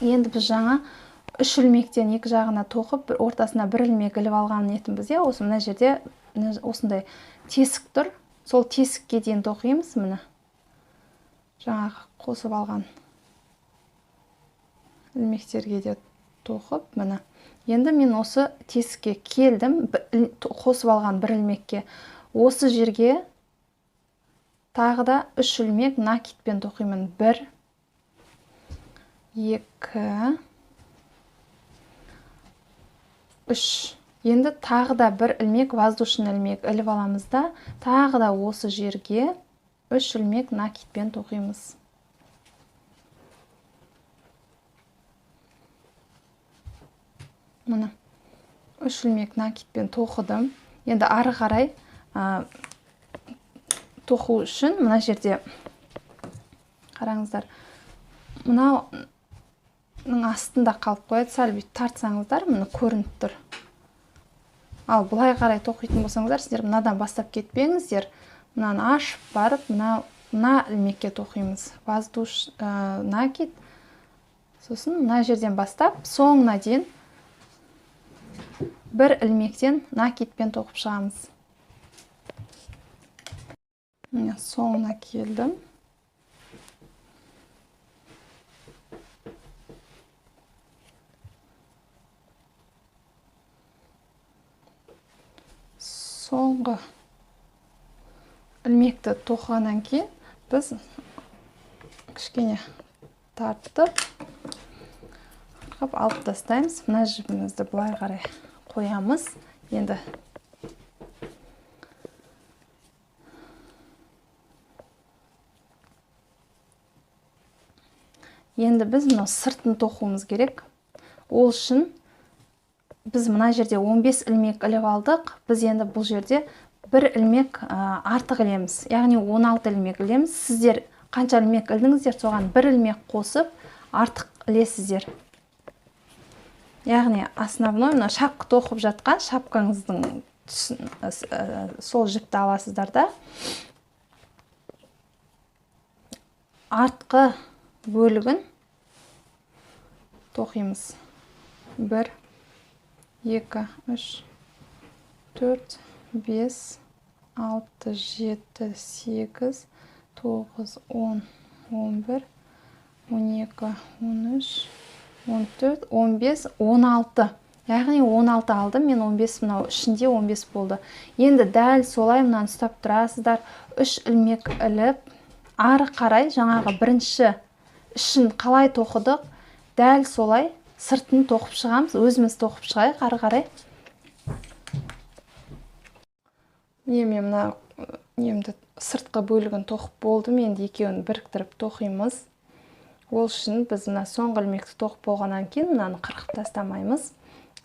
Енді біз жаңа 3 ілмектен екі жағына тоқып, ортасына бір ілмек іліп алған етіміз, иә. Осы мына жерде осындай тесік тұр. Сол тесікке дейін тоқимыз, міне. Жаңағы қосып алған ілмектерге де тоқып, міне. Енді мен осы тесікке келдім, қосып алған бір ілмекке. Осы жерге тағы да 3 ілмек накидпен тоқимын. 1, 2, 3. Енді тағы да бір ілмек воздушный ілмек іліп аламыз да, тағы да осы жерге 3 ілмек накидпен тоқимыз. Мына 3 ілмек накидпен тоқыдым. Енді ары қарай тоқу үшін мына жерде қараңыздар, мынауның астында қалып қояды. Сәл бүйтіп тартсаңыздар, мына көрініп тұр. Ал бұлай қарай тоқитын болсаңыздар, сіздер мынадан бастап кетпеңіздер. Мынаны ашып барып, мына ілмекке тоқимыз. Накид. Сосын мына жерден бастап соңына дейін бір ілмектен накидпен тоқып шығамыз. Соңына келдім. Соңғы ілмекті тоқығаннан кейін біз кішкене тартып алып тастаймыз. Мына жібімізді бұлай қарай қоямыз. Енді біз мынау сыртын тоқуымыз керек. Ол үшін біз мына жерде 15 ілмек іліп алдық. Біз енді бұл жерде бір ілмек артық ілеміз. Яғни 16 ілмек ілеміз. Сіздер қанша ілмек ілдіңіздер, соған бір ілмек қосып артық ілесіздер. Яғни основной мына шапка тоқып жатқан шапкаңыздың сол жіпті аласыздар да. Артқы бөлігін тоқимыз. 1, 2, 3, 4, 5, 6, 7, 8, 9, 10, 11, 12, 13, 14, 15, 16. Яғни 16 алдым, мен 15 мынау ішінде 15 болды. Енді дәл солай мынаны ұстап тұрасыздар. 3 ілмек іліп, ары қарай жаңағы бірінші ішін қалай тоқыдық, дәл солай сыртын тоқып шығамыз. Өзіміз тоқып шығайық ары қарай. Мен мына Енді сыртқы бөлігін тоқып болдым, енді екеуін біріктіріп тоқимыз. Ол үшін біз мына соңғы ілмекті тоқып болғаннан кейін мынаны қырқып тастамаймыз.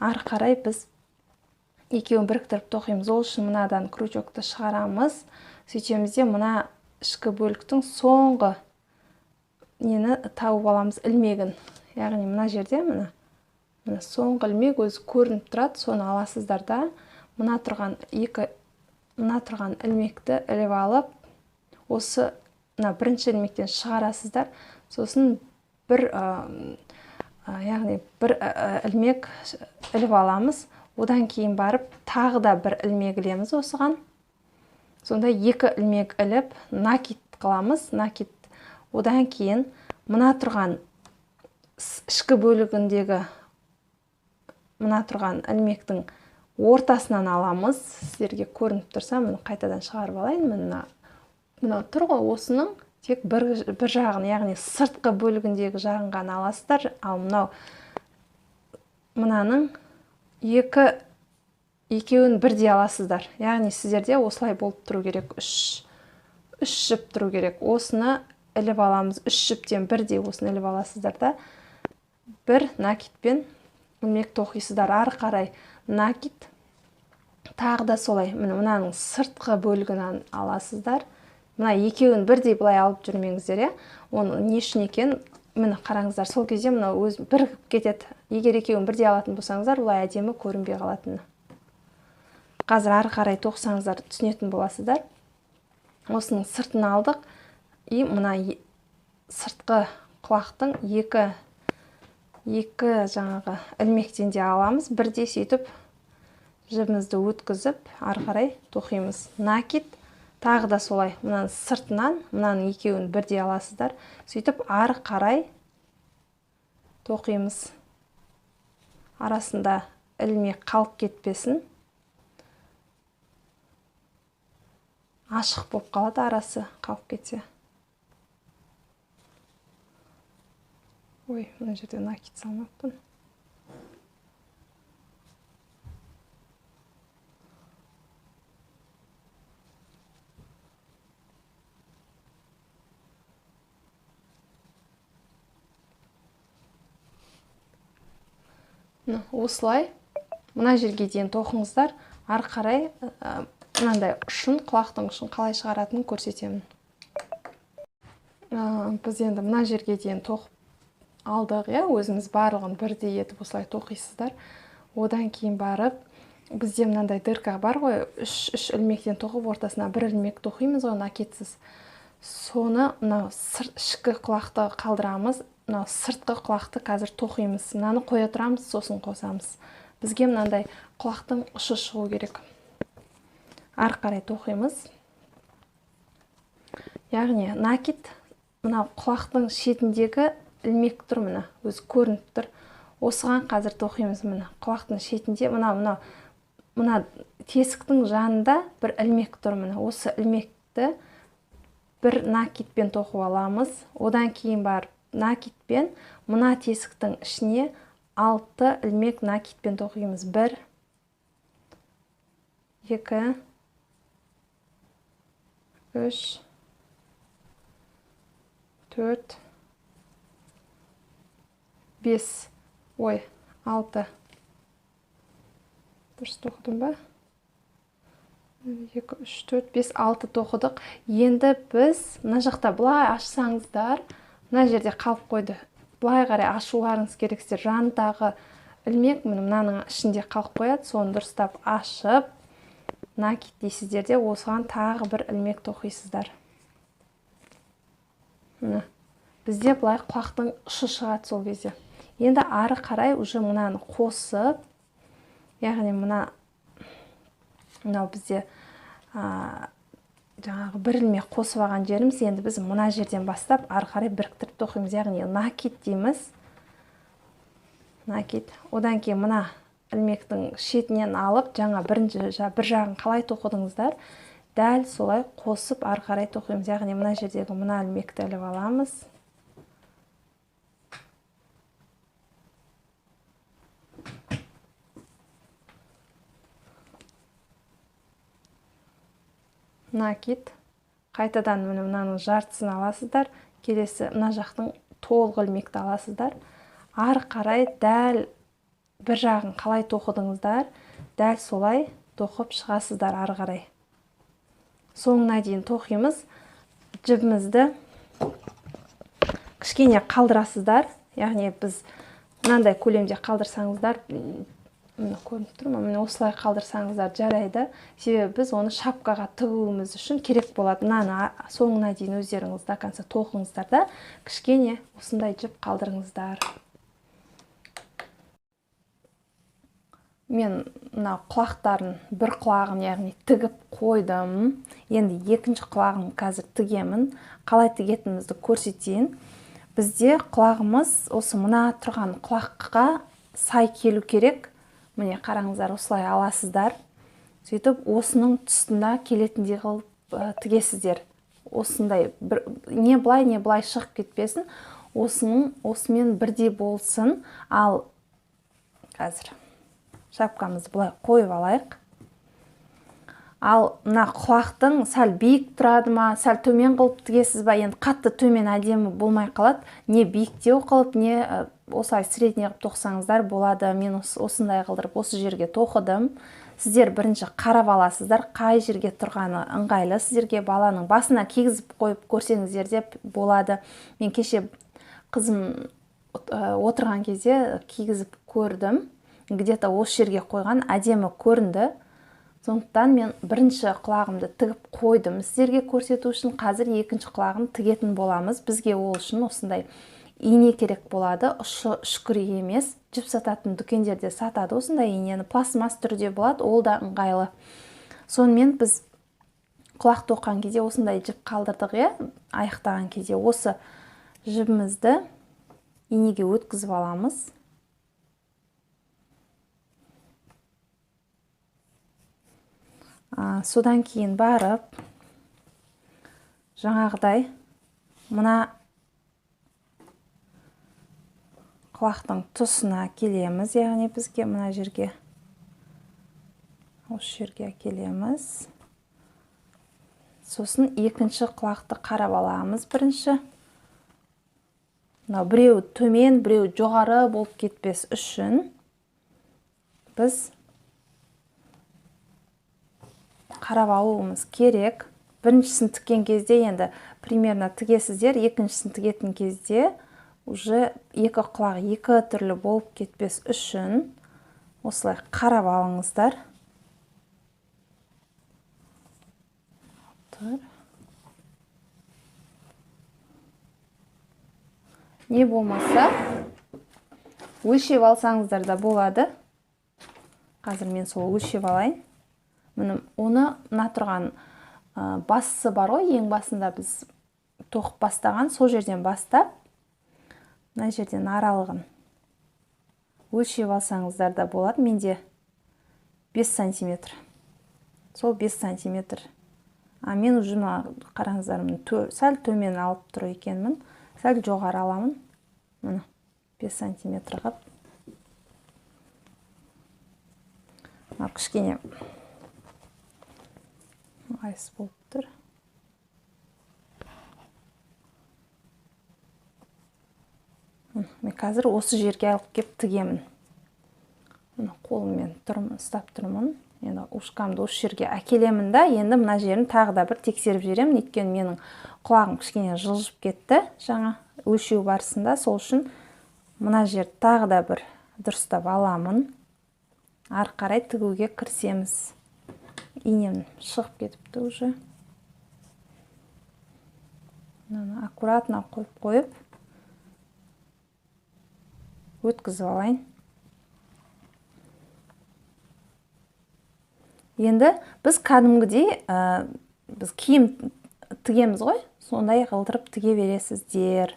Ары қарай біз екеуін біріктіріп тоқимыз. Ол үшін мынадан крючокты шығарамыз. Сөйтеміз де мына ішкі бөліктің соңғы нені тауып аламыз, ілмегін. Яғни мына жерде мына соңғы ілмек өзі көрініп тұрады, соны аласыздар да, мына тұрған ілмекті іліп алып, осы бірінші ілмектен шығарасыздар. Сосын бір ілмек іліп аламыз. Одан кейін барып тағы да бір ілмек ілеміз осыған. Сонда екі ілмек іліп накид қыламыз. Накид. Одан кейін мына тұрған ішкі бөлігіндегі мына тұрған ілмектің ортасынан аламыз. Сіздерге көрініп тұрса, мұны қайтадан шығарып алайын. Мына тұр ғой, осының тек бір жағын, яғни сыртқы бөлігіндегі жағын ғана аласыздар. Ал мынаның екеуін бірдей аласыздар. Яғни сіздерде осылай болып тұру керек. Үш жіп тұру керек. Осыны іліп аламыз. Үш жіптен бірдей осыны іліп аласыздар да. Бір накидпен ілмек тоқисыздар. Ары қарай накид. Тағы да солай. Мынаның сыртқы бөлігінен аласыздар. Мына екеуін бірдей былай алып жүрмеңіздер. Оны не үшін екен? Міне қараңыздар, сол кезде мына өз бірігіп кетеді. Егер екеуін бірдей алатын болсаңыздар, олай әдемі көрінбей қалатыны. Қазір ары қарай тоқсаңыздар түсінетін боласыздар. Осының сыртын алдық. И мына сыртқы құлақтың екі жаңағы ілмектен де аламыз. Бірдей сөйтіп жібімізді өткізіп, ары қарай тоқимыз. Накид. Тағы да солай, мынаның сыртынан, мынаның екеуін бірдей аласыздар. Сөйтіп, ары қарай тоқимыз. Арасында ілмек қалып кетпесін. Ашық болып қалады, арасы қалып кетсе. Ой, мына жерде накид салмаппын. Осылай мына жерге дейін тоқыңыздар. Ары қарай мынандай ұшын, құлақтың ұшын қалай шығаратынын көрсетемін. Біз енді мына жерге дейін тоқып алдық, өзіңіз барлығын бірдей етіп осылай тоқисыздар. Одан кейін барып, бізде мынандай дырка бар ғой, үш ілмектен тоқып ортасына бір ілмек тоқимыз ғой, накидсіз. Соны ішкі құлақты қалдырамыз. Сыртқы құлақты қазір тоқимыз. Мынаны қоя тұрамыз, сосын қосамыз. Бізге мынандай құлақтың ұшы шығу керек. Ары қарай тоқимыз. Яғни накид мына құлақтың шетіндегі ілмек тұр, мына өзі көрініп тұр. Осыған қазір тоқимыз. Мына құлақтың шетінде мына тесіктің жанында бір ілмек тұр. Мына осы ілмекті бір накидпен тоқып аламыз. Одан кейін барып накидпен мына тесіктің ішіне 6 ілмек накидпен тоқимыз. 1, 2, 3, 4, 5, 6. Дұрыс тоқыдым ба? 2, 3, 4, 5, 6 тоқыдық. Енді біз мына жақта былай ашсаңыздар, мына жерде қалып қойды. Былай қарай ашуларыңыз керексіздер. Жандағы ілмек мынаның ішінде қалып қояды. Соны дұрыстап ашып, накид дейсіздер де осыған тағы бір ілмек тоқисыздар. Бізде былай құлақтың ұшы шығады сол кезде. Енді ары қарай уже мынаны қосып, яғни мынау бізде жаңағы бір ілмек қосып алған жеріміз, енді біз мына жерден бастап ары қарай біріктіріп тоқимыз, яғни накид дейміз. Накид. Одан кейін мына ілмектің шетінен алып, жаңа бір жағын қалай тоқыдыңыздар, дәл солай қосып ары қарай тоқимыз. Яғни мына жердегі мына ілмекті іліп аламыз. накид. Қайтадан мынаның жартысын аласыздар. Келесі мына жақтың толық ілмекті аласыздар. Ары қарай дәл бір жағын қалай тоқыдыңыздар, дәл солай тоқып шығасыздар ары қарай. Соңына дейін тоқимыз. Жібімізді кішкене қалдырасыздар. Яғни біз мынандай көлемде қалдырсаңыздар, мына көрініп тұр ма? Міне осылай қалдырсаңыздар жарайды. Себебі біз оны шапкаға тігуіміз үшін керек болады. Мынаны соңына дейін өздеріңіз до конца тоқыңыздар да, кішкене осындай жіп қалдырыңыздар. Мен мына құлақтарын бір құлағын яғни тігіп қойдым. Енді екінші құлағын қазір тігемін. Қалай тігетінімізді көрсетейін. Бізде құлағымыз осы мына тұрған құлаққа сай келу керек. Міне қараңыздар, осылай аласыздар. Сөйтіп осының тұсында келетіндей қылып тігесіздер. Осындай не былай шығып кетпесін. Осымен бірдей болсын. Ал қазір шапкамызды былай қойып алайық. Ал мына құлақтың сәл биік тұрады ма, сәл төмен қылып тігесіз ба? Енді қатты төмен әдемі болмай қалады. Не биіктеу қылып, не осылай средний қылып тоқсаңыздар болады. Мен осындай қылдырып осы жерге тоқыдым. Сіздер бірінші қарап аласыздар, қай жерге тұрғаны ыңғайлы. Сіздерге баланың басына кигізіп қойып көрсеңіздер деп болады. Мен кеше қызым отырған кезде кигізіп көрдім. Где-то осы жерге қойған, әдемі көрінді. Сондықтан мен бірінші құлағымды тігіп қойдым. Сіздерге көрсету үшін қазір екінші құлағын тігетін боламыз. Бізге ол үшін осындай ине керек болады. Ұшы үшкірек емес. Жіп сататын дүкендерде сатады осындай инені. Пластмасс түрде болады, ол да ыңғайлы. Сонымен біз құлақ тоққан кезде осындай жіп қалдырдық, аяқтаған кезде осы жібімізді инеге өткізіп аламыз. Содан кейін барып, жаңағыдай мына құлақтың тұсына келеміз, яғни бізге мына жерге, осы жерге келеміз. Сосын екінші құлақты қарап аламыз бірінші. Біреу төмен, біреу жоғары болып кетпес үшін біз қарап алуымыз керек. Біріншісін тіккен кезде енді примерно тігесіздер, екіншісін тігетін кезде уже екі құлақ екі түрлі болып кетпес үшін осылай қарап алыңыздар. Не болмаса өлшеп алсаңыздар да болады. Қазір мен сол өлшеп алайын. Оны мына тұрған басы бар ғой, ең басында біз тоқып бастаған, сол жерден бастап, мына жерден аралығын өлшеп алсаңыздар да болады. Менде 5 сантиметр. Сол 5 сантиметр. Мен уже қараңыздар, сәл төмен алып тұр екенмін. Сәл жоғары аламын. 5 сантиметр қып. Кішкене айыс болып тұр. Мен қазір осы жерге алып кеп тігемін. Қолыммен ұстап тұрмын. Енді ушқамды осы жерге әкелемін да, енді мына жерін тағы да бір тексеріп жіберемін. Өйткені менің құлағым кішкене жылжып кетті жаңа өлшеу барысында. Сол үшін мына жерді тағы да бір дұрыстап аламын. Ары қарай тігуге кірісеміз. Инем шығып кетіпті уже. Аккуратно қойып өткізіп алайын. Енді біз кәдімгідей біз киім тігеміз ғой, сондай қылдырып тіге бересіздер.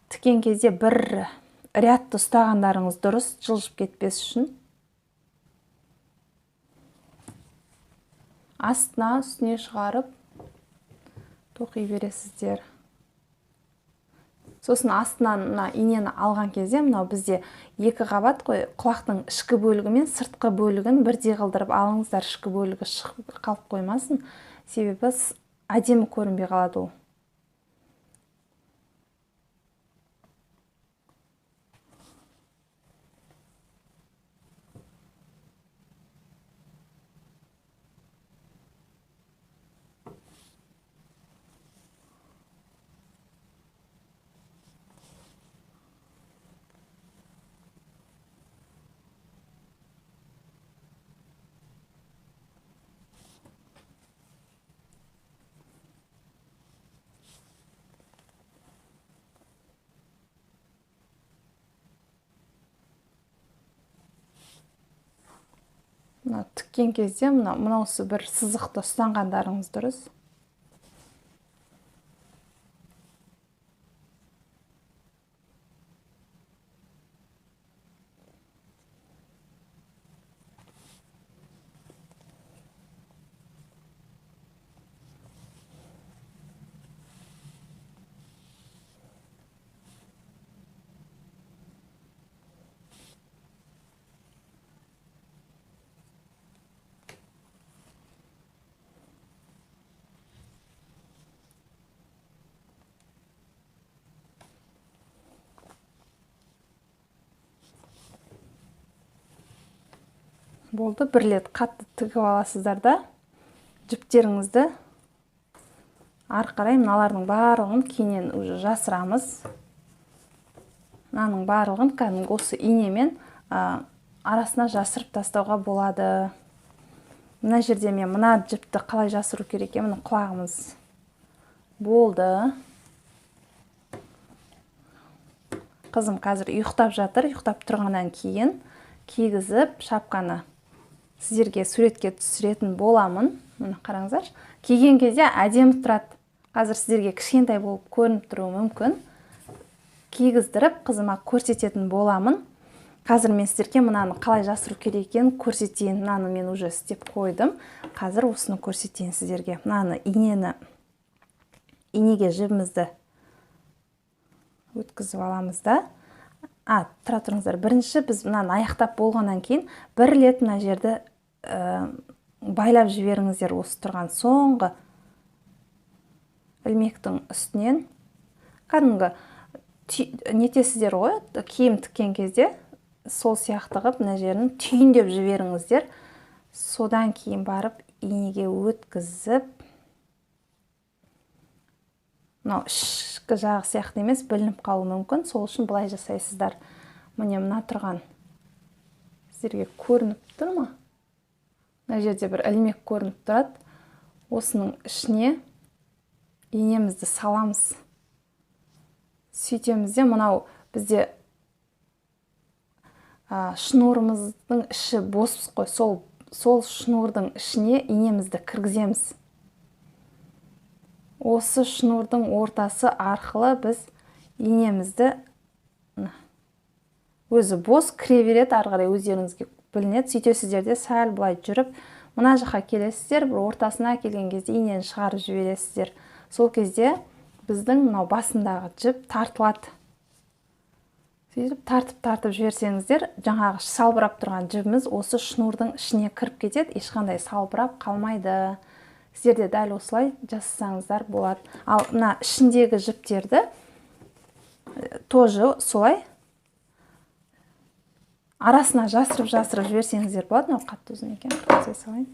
Тіккен кезде бір рядты ұстағандарыңыз дұрыс, жылжып кетпес үшін. Астына үстіне шығарып тоқи бересіздер. Сосын астынан мына инені алған кезде мынау бізде екі қабат қой, құлақтың ішкі бөлігі мен сыртқы бөлігін бірдей қылдырып алыңыздар, ішкі бөлігі шығып қалып қоймасын, себебі әдемі көрінбей қалады ол. Мына тіккен кезде мынаусы бір сызықты ұстанғандарыңыз дұрыс. Болды, бір рет қатты тігіп аласыздар да, жіптеріңізді ары қарай мыналардың барлығын кейіннен уже жасырамыз. Мынаның барлығын кәдімгі осы инемен арасына жасырып тастауға болады. Мына жерде мен мына жіпті қалай жасыру керек екен, мына құлағымыз болды. Қызым қазір ұйықтап жатыр, ұйықтап тұрғаннан кейін кигізіп шапканы сіздерге суретке түсіретін боламын. Мына қараңыздар. Киген кезде әдемі тұрады. Қазір сіздерге кішкентай болып көрініп тұруы мүмкін. Кигіздіріп қызыма көрсететін боламын. Қазір мен сіздерге мынаны қалай жасыру керек екенін көрсетейін. Мынаны мен уже істеп қойдым. Қазір осыны көрсетейін сіздерге. Мынаны инеге жібімізді өткізіп аламыз да. Тұра тұрыңыздар. Бірінші біз мынаны аяқтап болғаннан кейін бір рет мына жерді байлап жіберіңіздер. Осы тұрған соңғы ілмектің үстінен кәдімгі нетесіздер ғой, киім тіккен кезде сол сияқты қылып мына жерін түйіндеп жіберіңіздер. Содан кейін барып инеге өткізіп, мынау ішкі жағы сияқты емес, білініп қалуы мүмкін. Сол үшін былай жасайсыздар. Міне мына тұрған сіздерге көрініп тұр ма? Мына жерде бір ілмек көрініп тұрады. Осының ішіне инемізді саламыз. Сөйтемізде мынау бізде шнурымыздың іші бос қой. Сол шнурдың ішіне инемізді кіргіземіз. Осы шнурдың ортасы арқылы біз инемізді өзі бос кіре береді, ары қарай өздеріңізге білінеді. Сөйтесіздер де сәл былай жүріп, мына жаққа келесіздер, бір ортасына келген кезде инені шығарып жібересіздер. Сол кезде біздің мынау басындағы жіп тартылады. Сөйтіп тартып жіберсеңіздер, жаңағы салбырап тұрған жібіміз осы шнурдың ішіне кіріп кетеді, ешқандай салбырап қалмайды. Сіздерде дәл осылай жасасаңыздар болады. Ал мына ішіндегі жіптерді тоже солай арасына жасырып жіберсеңіздер болады. Мынау қатты ұзын екен, қосай салайын.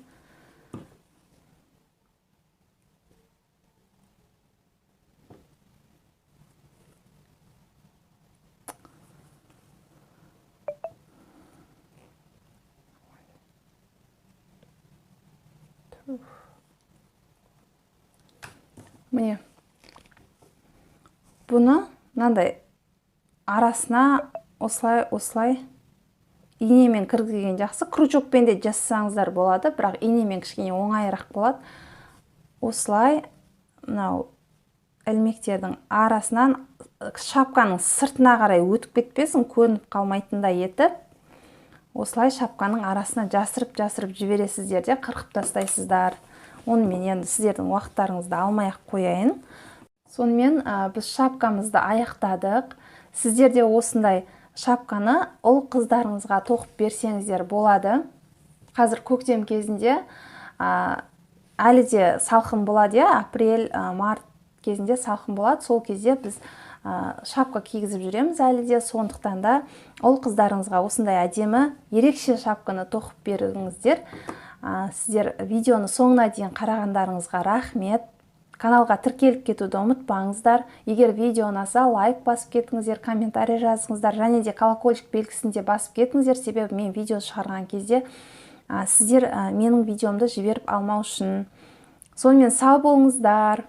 Міне, бұны мынандай арасына осылай инемен кіргізген жақсы. Крючокпен де жасасаңыздар болады, бірақ инемен кішкене оңайырақ болады. Осылай мынау ілмектердің арасынан шапканың сыртына қарай өтіп кетпесін, көрініп қалмайтындай етіп, осылай шапканың арасына жасырып жібересіздер де қырқып тастайсыздар. Оны мен енді сіздердің уақыттарыңызды алмай-ақ қояйын. Сонымен біз шапкамызды аяқтадық. Сіздер де осындай шапканы ұл қыздарыңызға тоқып берсеңіздер болады. Қазір көктем кезінде әлі де салқын болады, апрель, март кезінде салқын болады. Сол кезде біз шапка кигізіп жүреміз әлі де. Сондықтан да ұл қыздарыңызға осындай әдемі ерекше шапканы тоқып беріңіздер. Сіздер видеоны соңына дейін қарағандарыңызға рахмет. Каналға тіркеліп кетуді ұмытпаңыздар. Егер видео ұнаса, лайк басып кетіңіздер, комментарий жазыңыздар, және де колокольчик белгісін де басып кетіңіздер, себебі мен видео шығарған кезде сіздер менің видеомды жіберіп алмау үшін. Сонымен сау болыңыздар.